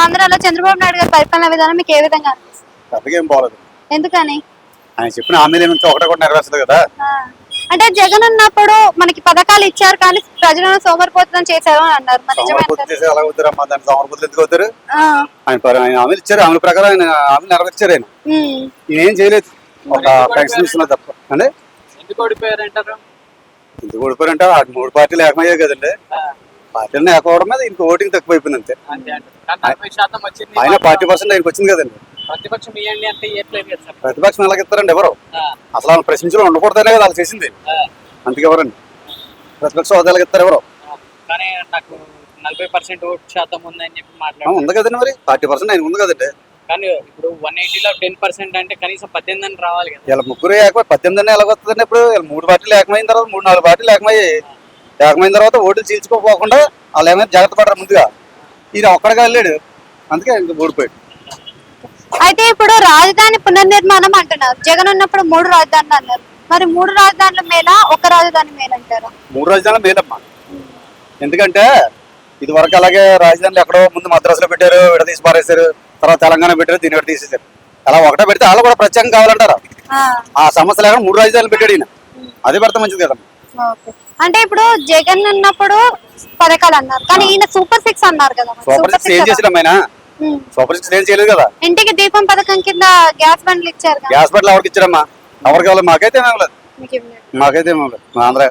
ఆంధ్రాలో చంద్రబాబు నాయుడు గారి పరిపాలన విధానం మీకు ఏ విధంగా అనిపిస్తుంది? పెద్దగా ఏం బాగలేదు. ఎందుకని? ఆయన చెప్పిన హామీలు ఏమి ఒకటి కూడా నెరవేర్చదు కదా. ఆ, అంటే జగన్ ఉన్నప్పుడు మనకి పథకాలు ఇచ్చారు కానీ ప్రజలను సోమరిపోతం చేశారు అని అన్నారు. మరి నిజమే సోమరపోతు అంటారా? చేసి ఎలా అవుతారమ్మా, దాని సోమరపోతులు ఎందుకు అవుతారు? ఆ, ఆయన హామీలు ఇచ్చారు, హామీల ప్రకారం ఆయన హామీలు నెరవేర్చారు. ఆయన ఉమ్, ఈయన ఏం చేయలేదు, ఒక పెన్షన్ ఇస్తున్నారు తప్ప. అంటే ఎందుకు ఓడిపోయారంటారు? ఎందుకు ఓడిపోయారంటే ఆ 3 పార్టీలు ఏకమయ్యాయి కదండి. పార్టీలను ఏకపోవడం మీద ఇంకో ఓటింగ్ తక్కువ అయిపోయింది అంతే. అంతే అంటారు. కానీ 40% వచ్చింది. ఆయన 40% ఆయనకు వచ్చింది కదండి. ప్రతిపక్షం ఇవ్వండి అంటే ఇవ్వట్లేదు కదా సార్. ప్రతిపక్షం ఎలాగ ఇస్తారండి ఎవరు? ఆ, అసలు వాళ్ళు ప్రశ్నించడం ఉండకూడదనే కదా వాళ్ళు చేసింది. ఆ, అందుకే ఎవరండి ప్రతిపక్ష హోదాలకు ఇస్తారు ఎవరు? ఆ. కానీ నాకు 40% ఓటు శాతం ఉందని చెప్పి ఉంది మాట్లాడుతున్నారు. కదండి, మరి 40% ఆయన ఉంది కదండి. కానీ ఇప్పుడు 180లో 10% అంటే కనీసం 18 అని రావాలి కదా. వీళ్ళ ముగ్గురు ఏకమై 18 ఎలా వస్తుందండి? ఇప్పుడు వీళ్ళ 3 పార్టీలు ఏకమైన తర్వాత 3-4 పార్టీలు ఏకమైన తర్వాత ఓట్లు చీల్చుకోపోకుండా వాళ్ళు ఏమైనా జాగ్రత్త పడరు ముందుగా. ఈయన ఒక్కడిగా వెళ్ళాడు, అందుకే ఇంక ఓడిపోయాడు. అయితే ఇప్పుడు రాజధాని పునర్నిర్మాణం అంటున్నారు. జగన్ ఉన్నప్పుడు 3 రాజధానులు అన్నారు. మరి 3 రాజధానుల మేలా ఒక రాజధాని మేలంటారా? 3 రాజధానులు మేలమ్మా. ఎందుకంటే ఇది వరకు అలాగే రాజధానులు ఎక్కడో ముందు మద్రాసులో పెట్టారు, విడదీసి పారేశారు, తర్వాత తెలంగాణ పెట్టారు, దీన్ని విడ తీసేశారు. అలా ఒకటే పెడితే వాళ్ళు కూడా ప్రత్యేకం కావాలంటారా? ఆ, ఆ సమస్య లేకుండా 3 రాజధానులు పెట్టాడు ఈయన. అది పెడితే మంచిది కదమ్మా. ఓకే. అంటే ఇప్పుడు జగన్ ఉన్నప్పుడు పథకాలు అన్నారు కానీ ఈయన సూపర్ 6 అన్నారు కదా. మరి సూపర్ సూపర్ 6 ఏం 6 చేసాడు ఆయన? ఉమ్. సూపర్ 6 ఏం చేయలేదు కదా. ఇంటికి దీపం పథకం కింద గ్యాస్ బండ్లు ఇచ్చారు కదా. గ్యాస్ బండ్లు ఎవరికి ఇచ్చారమ్మా? ఎవరికి కావాలి? మాకైతే ఏమీ లేదు, మీకు ఇవ్వలేదు. మాకైతే ఏమీ లేదు. మా ఆంధ్ర